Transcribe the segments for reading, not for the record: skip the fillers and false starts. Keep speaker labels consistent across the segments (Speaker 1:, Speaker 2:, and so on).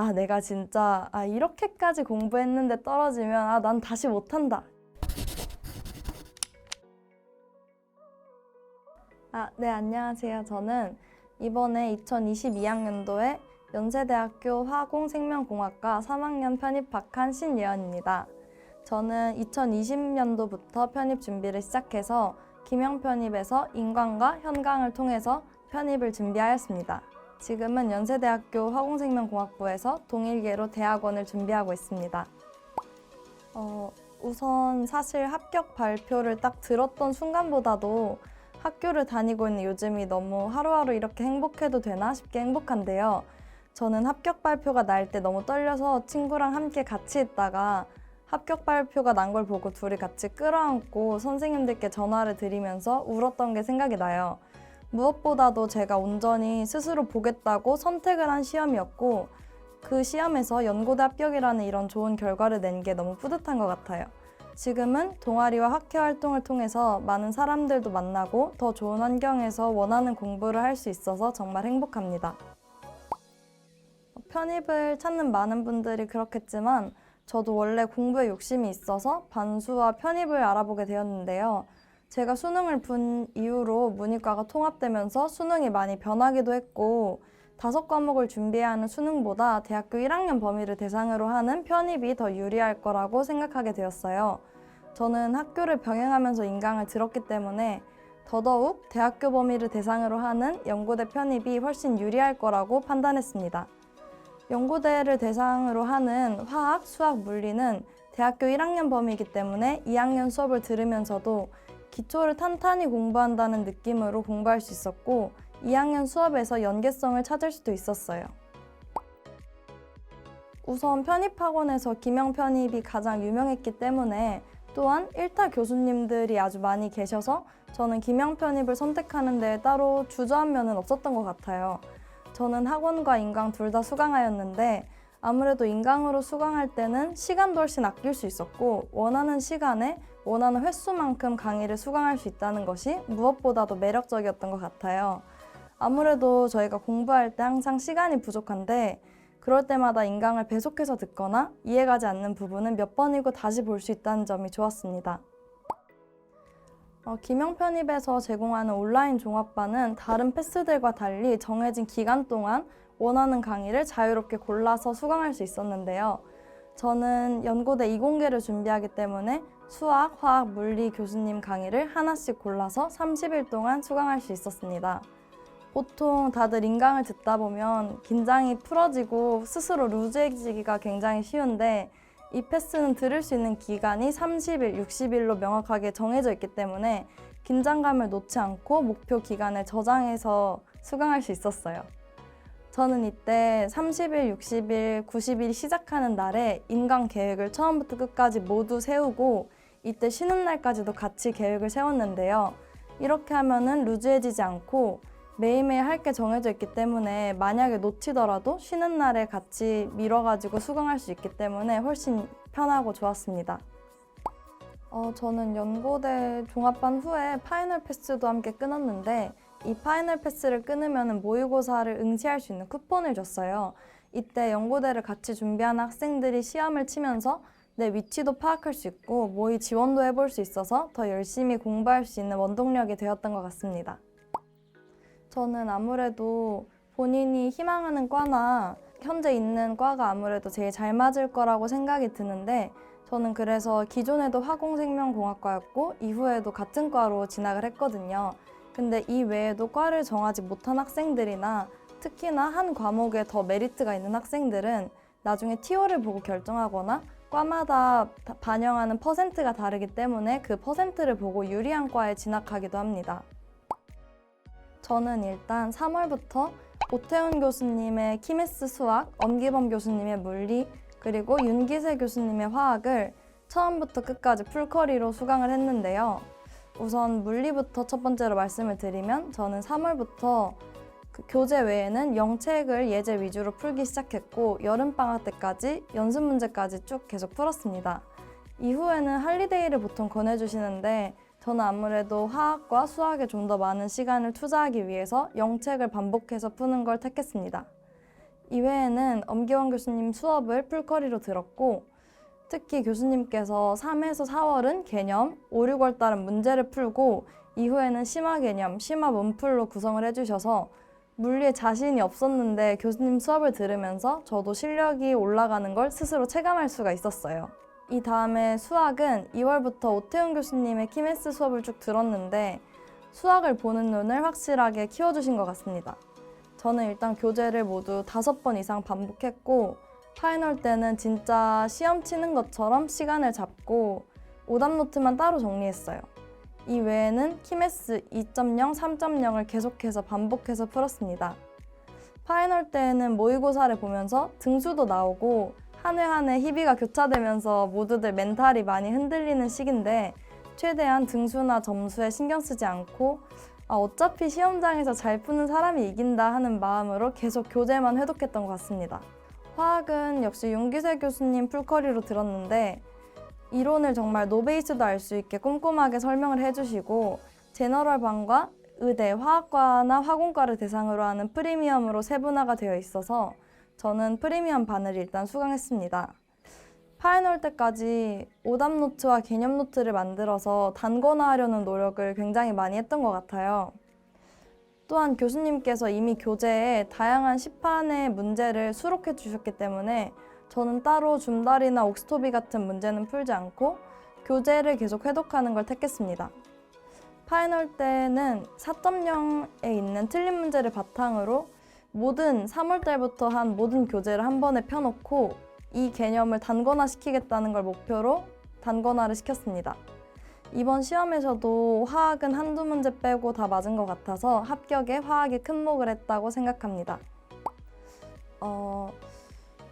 Speaker 1: 내가 진짜 이렇게까지 공부했는데 떨어지면 난 다시 못한다. 네, 안녕하세요. 저는 이번에 2022학년도에 연세대학교 화공생명공학과 3학년 편입학한 신예언입니다. 저는 2020년도부터 편입 준비를 시작해서 기명 편입에서 인강과 현강을 통해서 편입을 준비하였습니다. 지금은 연세대학교 화공생명공학부에서 동일계로 대학원을 준비하고 있습니다. 우선 사실 합격 발표를 딱 들었던 순간보다도 학교를 다니고 있는 요즘이 너무 하루하루 이렇게 행복해도 되나 싶게 행복한데요. 저는 합격 발표가 날 때 너무 떨려서 친구랑 함께 같이 있다가 합격 발표가 난 걸 보고 둘이 같이 끌어안고 선생님들께 전화를 드리면서 울었던 게 생각이 나요. 무엇보다도 제가 온전히 스스로 보겠다고 선택을 한 시험이었고 그 시험에서 연고대 합격이라는 이런 좋은 결과를 낸 게 너무 뿌듯한 것 같아요. 지금은 동아리와 학회 활동을 통해서 많은 사람들도 만나고 더 좋은 환경에서 원하는 공부를 할 수 있어서 정말 행복합니다. 편입을 찾는 많은 분들이 그렇겠지만 저도 원래 공부에 욕심이 있어서 반수와 편입을 알아보게 되었는데요. 제가 수능을 본 이후로 문이과가 통합되면서 수능이 많이 변하기도 했고 5과목을 준비해야 하는 수능보다 대학교 1학년 범위를 대상으로 하는 편입이 더 유리할 거라고 생각하게 되었어요. 저는 학교를 병행하면서 인강을 들었기 때문에 더더욱 대학교 범위를 대상으로 하는 연고대 편입이 훨씬 유리할 거라고 판단했습니다. 연고대를 대상으로 하는 화학, 수학, 물리는 대학교 1학년 범위이기 때문에 2학년 수업을 들으면서도 기초를 탄탄히 공부한다는 느낌으로 공부할 수 있었고 2학년 수업에서 연계성을 찾을 수도 있었어요. 우선 편입학원에서 기명 편입이 가장 유명했기 때문에 또한 1타 교수님들이 아주 많이 계셔서 저는 기명 편입을 선택하는 데 따로 주저한 면은 없었던 것 같아요. 저는 학원과 인강 둘 다 수강하였는데 아무래도 인강으로 수강할 때는 시간도 훨씬 아낄 수 있었고 원하는 시간에 원하는 횟수만큼 강의를 수강할 수 있다는 것이 무엇보다도 매력적이었던 것 같아요. 아무래도 저희가 공부할 때 항상 시간이 부족한데 그럴 때마다 인강을 배속해서 듣거나 이해가지 않는 부분은 몇 번이고 다시 볼 수 있다는 점이 좋았습니다. 기명 편입에서 제공하는 온라인 종합반은 다른 패스들과 달리 정해진 기간 동안 원하는 강의를 자유롭게 골라서 수강할 수 있었는데요. 저는 연고대 이공계를 준비하기 때문에 수학, 화학, 물리 교수님 강의를 하나씩 골라서 30일 동안 수강할 수 있었습니다. 보통 다들 인강을 듣다 보면 긴장이 풀어지고 스스로 루즈해지기가 굉장히 쉬운데 이 패스는 들을 수 있는 기간이 30일, 60일로 명확하게 정해져 있기 때문에 긴장감을 놓지 않고 목표 기간을 저장해서 수강할 수 있었어요. 저는 이때 30일, 60일, 90일 시작하는 날에 인강 계획을 처음부터 끝까지 모두 세우고 이때 쉬는 날까지도 같이 계획을 세웠는데요. 이렇게 하면은 루즈해지지 않고 매일매일 할 게 정해져 있기 때문에 만약에 놓치더라도 쉬는 날에 같이 미뤄가지고 수강할 수 있기 때문에 훨씬 편하고 좋았습니다. 저는 연고대 종합반 후에 파이널 패스도 함께 끊었는데 이 파이널 패스를 끊으면 모의고사를 응시할 수 있는 쿠폰을 줬어요. 이때 연고대를 같이 준비하는 학생들이 시험을 치면서 내 위치도 파악할 수 있고 모의 지원도 해볼 수 있어서 더 열심히 공부할 수 있는 원동력이 되었던 것 같습니다. 저는 아무래도 본인이 희망하는 과나 현재 있는 과가 아무래도 제일 잘 맞을 거라고 생각이 드는데 저는 그래서 기존에도 화공생명공학과였고 이후에도 같은 과로 진학을 했거든요. 근데 이 외에도 과를 정하지 못한 학생들이나 특히나 한 과목에 더 메리트가 있는 학생들은 나중에 TO를 보고 결정하거나 과마다 반영하는 퍼센트가 다르기 때문에 그 퍼센트를 보고 유리한 과에 진학하기도 합니다. 저는 일단 3월부터 오태훈 교수님의 키메스 수학, 엄기범 교수님의 물리, 그리고 윤기세 교수님의 화학을 처음부터 끝까지 풀커리로 수강을 했는데요. 우선 물리부터 첫 번째로 말씀을 드리면 저는 3월부터 교재 외에는 영책을 예제 위주로 풀기 시작했고 여름방학 때까지 연습 문제까지 쭉 계속 풀었습니다. 이후에는 할리데이를 보통 권해주시는데 저는 아무래도 화학과 수학에 좀 더 많은 시간을 투자하기 위해서 영책을 반복해서 푸는 걸 택했습니다. 이외에는 엄기원 교수님 수업을 풀거리로 들었고 특히 교수님께서 3에서 4월은 개념, 5, 6월 달은 문제를 풀고 이후에는 심화 개념, 심화 문풀로 구성을 해주셔서 물리에 자신이 없었는데 교수님 수업을 들으면서 저도 실력이 올라가는 걸 스스로 체감할 수가 있었어요. 이 다음에 수학은 2월부터 오태훈 교수님의 키메스 수업을 쭉 들었는데 수학을 보는 눈을 확실하게 키워주신 것 같습니다. 저는 일단 교재를 모두 5번 이상 반복했고 파이널 때는 진짜 시험 치는 것처럼 시간을 잡고 오답 노트만 따로 정리했어요. 이 외에는 키메스 2.0, 3.0을 계속해서 반복해서 풀었습니다. 파이널 때에는 모의고사를 보면서 등수도 나오고 한 회 한 회 희비가 교차되면서 모두들 멘탈이 많이 흔들리는 시기인데 최대한 등수나 점수에 신경 쓰지 않고 어차피 시험장에서 잘 푸는 사람이 이긴다 하는 마음으로 계속 교재만 회독했던 것 같습니다. 화학은 역시 윤기세 교수님 풀커리로 들었는데 이론을 정말 노베이스도 알 수 있게 꼼꼼하게 설명을 해주시고 제너럴반과 의대, 화학과나 화공과를 대상으로 하는 프리미엄으로 세분화가 되어 있어서 저는 프리미엄 반을 일단 수강했습니다. 파이널 때까지 오답 노트와 개념 노트를 만들어서 단권화하려는 노력을 굉장히 많이 했던 것 같아요. 또한 교수님께서 이미 교재에 다양한 시판의 문제를 수록해 주셨기 때문에 저는 따로 줌다리나 옥스토비 같은 문제는 풀지 않고 교재를 계속 회독하는 걸 택했습니다. 파이널 때는 4.0에 있는 틀린 문제를 바탕으로 모든 3월달부터 한 모든 교재를 한 번에 펴놓고 이 개념을 단권화 시키겠다는 걸 목표로 단권화를 시켰습니다. 이번 시험에서도 화학은 한두 문제 빼고 다 맞은 것 같아서 합격에 화학이 큰 목을 했다고 생각합니다.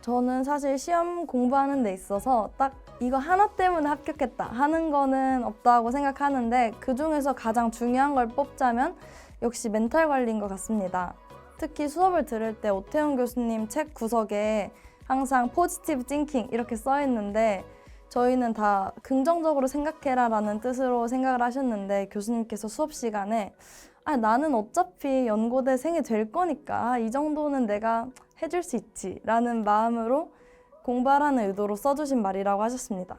Speaker 1: 저는 사실 시험 공부하는 데 있어서 딱 이거 하나 때문에 합격했다 하는 거는 없다고 생각하는데 그중에서 가장 중요한 걸 뽑자면 역시 멘탈 관리인 것 같습니다. 특히 수업을 들을 때 오태훈 교수님 책 구석에 항상 포지티브 띵킹 이렇게 써 있는데 저희는 다 긍정적으로 생각해라 라는 뜻으로 생각을 하셨는데 교수님께서 수업 시간에 나는 어차피 연고대생이 될 거니까 이 정도는 내가 해줄 수 있지 라는 마음으로 공부하라는 의도로 써주신 말이라고 하셨습니다.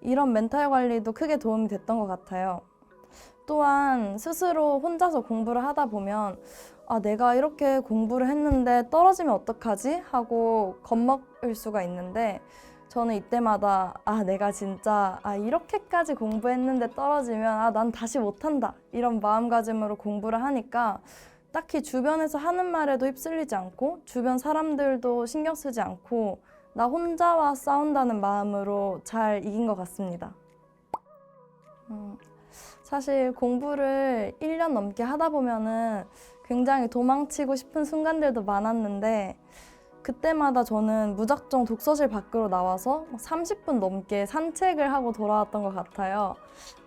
Speaker 1: 이런 멘탈 관리도 크게 도움이 됐던 것 같아요. 또한 스스로 혼자서 공부를 하다 보면 내가 이렇게 공부를 했는데 떨어지면 어떡하지? 하고 겁먹을 수가 있는데 저는 이때마다 내가 진짜 이렇게까지 공부했는데 떨어지면 난 다시 못한다 이런 마음가짐으로 공부를 하니까 딱히 주변에서 하는 말에도 휩쓸리지 않고 주변 사람들도 신경 쓰지 않고 나 혼자와 싸운다는 마음으로 잘 이긴 것 같습니다. 사실 공부를 1년 넘게 하다 보면은 굉장히 도망치고 싶은 순간들도 많았는데 그때마다 저는 무작정 독서실 밖으로 나와서 30분 넘게 산책을 하고 돌아왔던 것 같아요.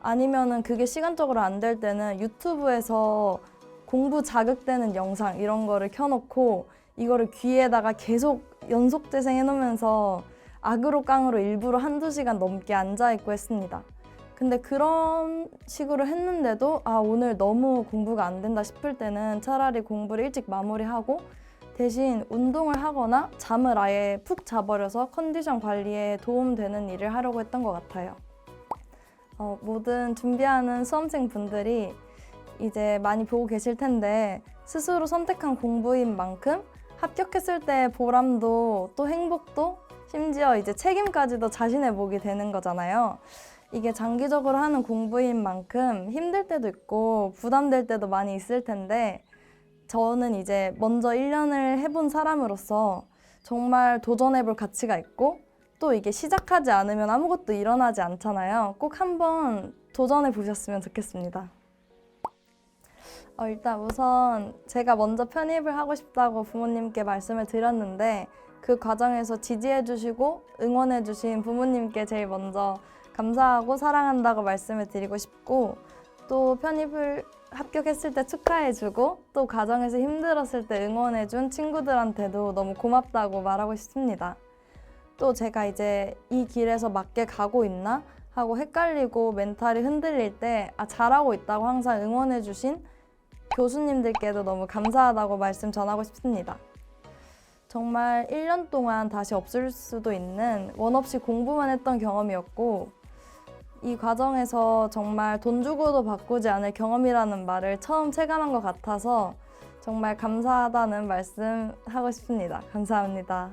Speaker 1: 아니면은 그게 시간적으로 안 될 때는 유튜브에서 공부 자극되는 영상 이런 거를 켜놓고 이거를 귀에다가 계속 연속 재생해놓으면서 악으로 깡으로 일부러 한두 시간 넘게 앉아있고 했습니다. 근데 그런 식으로 했는데도 오늘 너무 공부가 안 된다 싶을 때는 차라리 공부를 일찍 마무리하고 대신 운동을 하거나 잠을 아예 푹 자버려서 컨디션 관리에 도움되는 일을 하려고 했던 것 같아요. 모든 준비하는 수험생 분들이 이제 많이 보고 계실 텐데 스스로 선택한 공부인 만큼 합격했을 때 보람도 또 행복도 심지어 이제 책임까지도 자신의 몫이 되는 거잖아요. 이게 장기적으로 하는 공부인 만큼 힘들 때도 있고 부담될 때도 많이 있을 텐데 저는 이제 먼저 1년을 해본 사람으로서 정말 도전해볼 가치가 있고 또 이게 시작하지 않으면 아무것도 일어나지 않잖아요. 꼭 한번 도전해 보셨으면 좋겠습니다. 일단 우선 제가 먼저 편입을 하고 싶다고 부모님께 말씀을 드렸는데 그 과정에서 지지해 주시고 응원해 주신 부모님께 제일 먼저 감사하고 사랑한다고 말씀을 드리고 싶고 또 편입을 합격했을 때 축하해주고 또 과정에서 힘들었을 때 응원해준 친구들한테도 너무 고맙다고 말하고 싶습니다. 또 제가 이제 이 길에서 맞게 가고 있나 하고 헷갈리고 멘탈이 흔들릴 때 잘하고 있다고 항상 응원해주신 교수님들께도 너무 감사하다고 말씀 전하고 싶습니다. 정말 1년 동안 다시 없을 수도 있는 원 없이 공부만 했던 경험이었고 이 과정에서 정말 돈 주고도 바꾸지 않을 경험이라는 말을 처음 체감한 것 같아서 정말 감사하다는 말씀 하고 싶습니다. 감사합니다.